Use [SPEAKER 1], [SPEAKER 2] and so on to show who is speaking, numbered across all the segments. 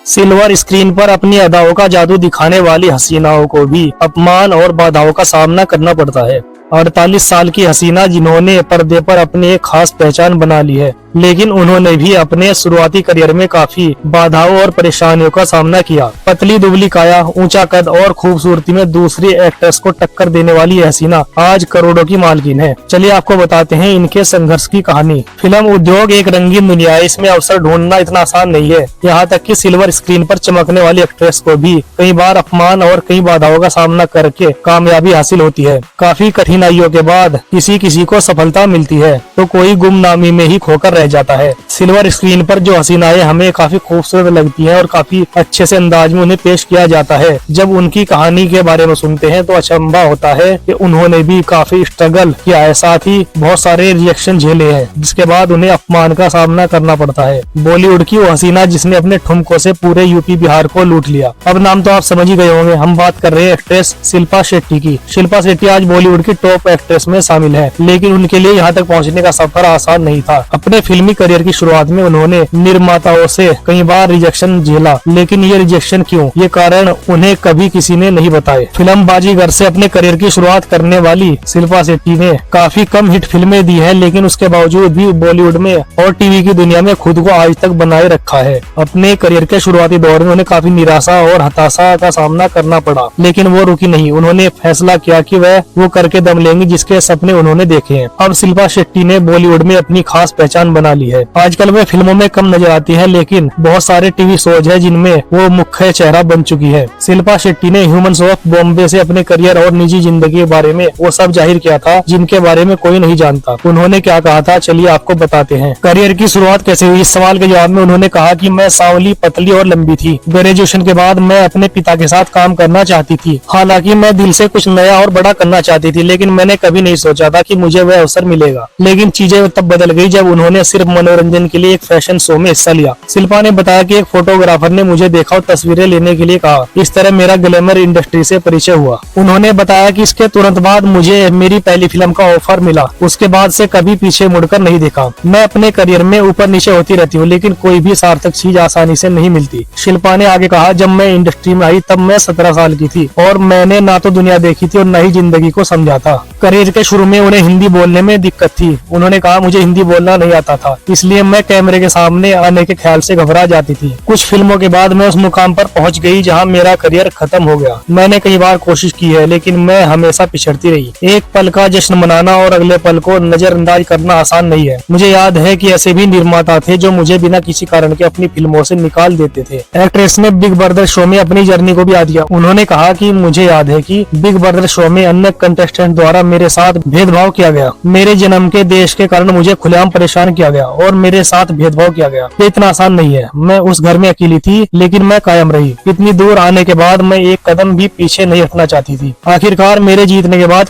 [SPEAKER 1] Silver screen पर अपनी अदाओं का जादू दिखाने वाली हसीनाओं को भी अपमान और बाधाओं का सामना करना पड़ता है। 48 साल की हसीना जिन्होंने पर्दे पर अपनी एक खास पहचान बना ली है, लेकिन उन्होंने भी अपने शुरुआती करियर में काफी बाधाओं और परेशानियों का सामना किया। पतली दुबली काया, ऊंचा कद और खूबसूरती में दूसरी एक्ट्रेस को टक्कर देने वाली ये हसीना आज करोड़ों की मालकिन है। चलिए आपको बताते हैं इनके संघर्ष की कहानी। फिल्म उद्योग एक रंगीन दुनिया है, इसमें अवसर ढूंढना इतना आसान नहीं है। यहाँ तक कि सिल्वर स्क्रीन पर चमकने वाली एक्ट्रेस को भी कई बार अपमान और कई बाधाओं का सामना करके कामयाबी हासिल होती है। काफी कठिनाइयों के बाद किसी किसी को सफलता मिलती है तो कोई गुमनामी में ही खोकर रह जाता है। सिल्वर स्क्रीन पर जो हसीनाएं हमें काफी खूबसूरत लगती हैं और काफी अच्छे से अंदाज में उन्हें पेश किया जाता है, जब उनकी कहानी के बारे में सुनते हैं तो अचंभा होता है कि उन्होंने भी काफी स्ट्रगल किया है, साथ ही बहुत सारे रिएक्शन झेले हैं, जिसके बाद उन्हें अपमान का सामना करना पड़ता है। बॉलीवुड की वो हसीना जिसने अपने ठुमकों से पूरे यूपी बिहार को लूट लिया। अब नाम तो आप समझ ही गए होंगे, हम बात कर रहे हैं एक्ट्रेस शिल्पा शेट्टी की। शिल्पा शेट्टी आज बॉलीवुड की टॉप एक्ट्रेस में शामिल है, लेकिन उनके लिए यहाँ तक पहुँचने का सफर आसान नहीं था। अपने फिल्मी करियर की शुरुआत में उन्होंने निर्माताओं से कई बार रिजेक्शन झेला, लेकिन ये रिजेक्शन क्यों, ये कारण उन्हें कभी किसी ने नहीं बताए। फिल्म बाजीगर से अपने करियर की शुरुआत करने वाली शिल्पा शेट्टी ने काफी कम हिट फिल्में दी है, लेकिन उसके बावजूद भी बॉलीवुड में और टीवी की दुनिया में खुद को आज तक बनाए रखा है। अपने करियर के शुरुआती दौर में उन्हें काफी निराशा और हताशा का सामना करना पड़ा, लेकिन वो रुकी नहीं। उन्होंने फैसला किया कि वह वो करके दम लेंगे जिसके सपने उन्होंने देखे हैं। अब शिल्पा शेट्टी ने बॉलीवुड में अपनी खास पहचान बना ली है। आजकल वे फिल्मों में कम नजर आती है, लेकिन बहुत सारे टीवी शोज है जिनमें वो मुख्य चेहरा बन चुकी है। शिल्पा शेट्टी ने ह्यूमंस ऑफ बॉम्बे से अपने करियर और निजी जिंदगी के बारे में वो सब जाहिर किया था जिनके बारे में कोई नहीं जानता। उन्होंने क्या कहा था, चलिए आपको बताते हैं। करियर की शुरुआत कैसे हुई, इस सवाल के जवाब में उन्होंने कहा कि मैं सांवली, पतली और लंबी थी। ग्रेजुएशन के बाद मैं अपने पिता के साथ काम करना चाहती थी। हालांकि मैं दिल से कुछ नया और बड़ा करना चाहती थी, लेकिन मैंने कभी नहीं सोचा था कि मुझे वह अवसर मिलेगा। लेकिन चीजें तब बदल गई जब उन्होंने सिर्फ मनोरंजन के लिए एक फैशन शो में हिस्सा लिया। शिल्पा ने बताया कि एक फोटोग्राफर ने मुझे देखा और तस्वीरें लेने के लिए कहा। इस तरह मेरा ग्लैमर इंडस्ट्री से परिचय हुआ। उन्होंने बताया कि इसके तुरंत बाद मुझे मेरी पहली फिल्म का ऑफर मिला। उसके बाद से कभी पीछे मुड़कर नहीं देखा। मैं अपने करियर में ऊपर नीचे होती रहती हूँ, लेकिन कोई भी सार्थक चीज आसानी से नहीं मिलती। शिल्पा ने आगे कहा, जब मैं इंडस्ट्री में आई तब मैं 17 साल की थी और मैंने ना तो दुनिया देखी थी और न ही जिंदगी को समझा था। करियर के शुरू में उन्हें हिंदी बोलने में दिक्कत थी। उन्होंने कहा, मुझे हिंदी बोलना नहीं आता था, इसलिए मैं कैमरे के सामने आने के ख्याल से घबरा जाती थी। कुछ फिल्मों के बाद मैं उस मुकाम पर पहुंच गई जहां मेरा करियर खत्म हो गया। मैंने कई बार कोशिश की है, लेकिन मैं हमेशा पिछड़ती रही। एक पल का जश्न मनाना और अगले पल को नजरअंदाज करना आसान नहीं है। मुझे याद है कि ऐसे भी निर्माता थे जो मुझे बिना किसी कारण के अपनी फिल्मों से निकाल देते थे। एक्ट्रेस ने बिग ब्रदर शो में अपनी जर्नी को भी याद किया। उन्होंने कहा कि मुझे याद है कि बिग ब्रदर शो में अन्य कंटेस्टेंट द्वारा मेरे साथ भेदभाव किया गया। मेरे जन्म के देश के कारण मुझे खुलेआम परेशान किया गया और मेरे साथ भेदभाव किया गया। ये इतना आसान नहीं है। मैं उस घर में अकेली थी, लेकिन मैं कायम रही। इतनी दूर आने के बाद मैं एक कदम भी पीछे नहीं हटना चाहती थी। आखिरकार मेरे जीतने के बाद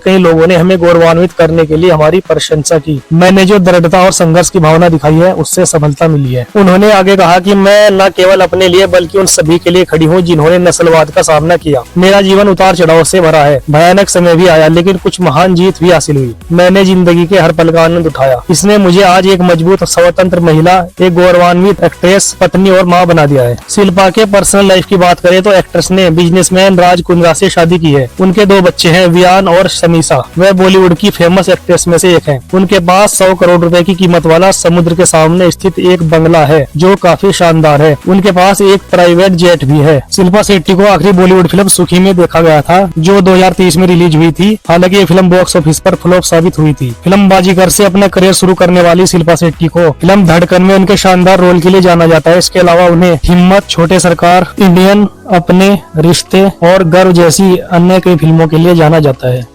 [SPEAKER 1] कई लोगों ने हमें गौरवान्वित करने के लिए हमारी प्रशंसा की। मैंने जो दृढ़ता और संघर्ष की भावना दिखाई है, उससे सफलता मिली है। उन्होंने आगे कहा कि मैं न केवल अपने लिए बल्कि उन सभी के लिए खड़ी हूँ जिन्होंने नस्लवाद का सामना किया। मेरा जीवन उतार चढ़ाव से भरा है, भयानक समय भी आया, लेकिन कुछ महान जीत भी हासिल हुई। मैंने जिंदगी के हर पल का आनंद उठाया। इसने मुझे आज एक मजबूत, स्वतंत्र महिला, एक गौरवान्वित एक्ट्रेस, पत्नी और माँ बना दिया है। शिल्पा के पर्सनल लाइफ की बात करें तो एक्ट्रेस ने बिजनेसमैन राज कुंद्रा से शादी की है। उनके 2 बच्चे हैं, वियान और शमीसा। वह बॉलीवुड की फेमस एक्ट्रेस में से एक है। उनके पास 100 करोड़ रुपए की कीमत वाला समुद्र के सामने स्थित एक बंगला है जो काफी शानदार है। उनके पास एक प्राइवेट जेट भी है। शिल्पा शेट्टी को आखिरी बॉलीवुड फिल्म सुखी में देखा गया था, जो 2023 में रिलीज हुई थी। हालांकि ये फिल्म बॉक्स ऑफिस पर फ्लॉप साबित हुई थी। फिल्म बाजीगर से अपना करियर शुरू करने वाली शिल्पा शेट्टी को फिल्म धड़कन में उनके शानदार रोल के लिए जाना जाता है। इसके अलावा उन्हें हिम्मत, छोटे सरकार, इंडियन, अपने रिश्ते और गर्व जैसी अन्य कई फिल्मों के लिए जाना जाता है।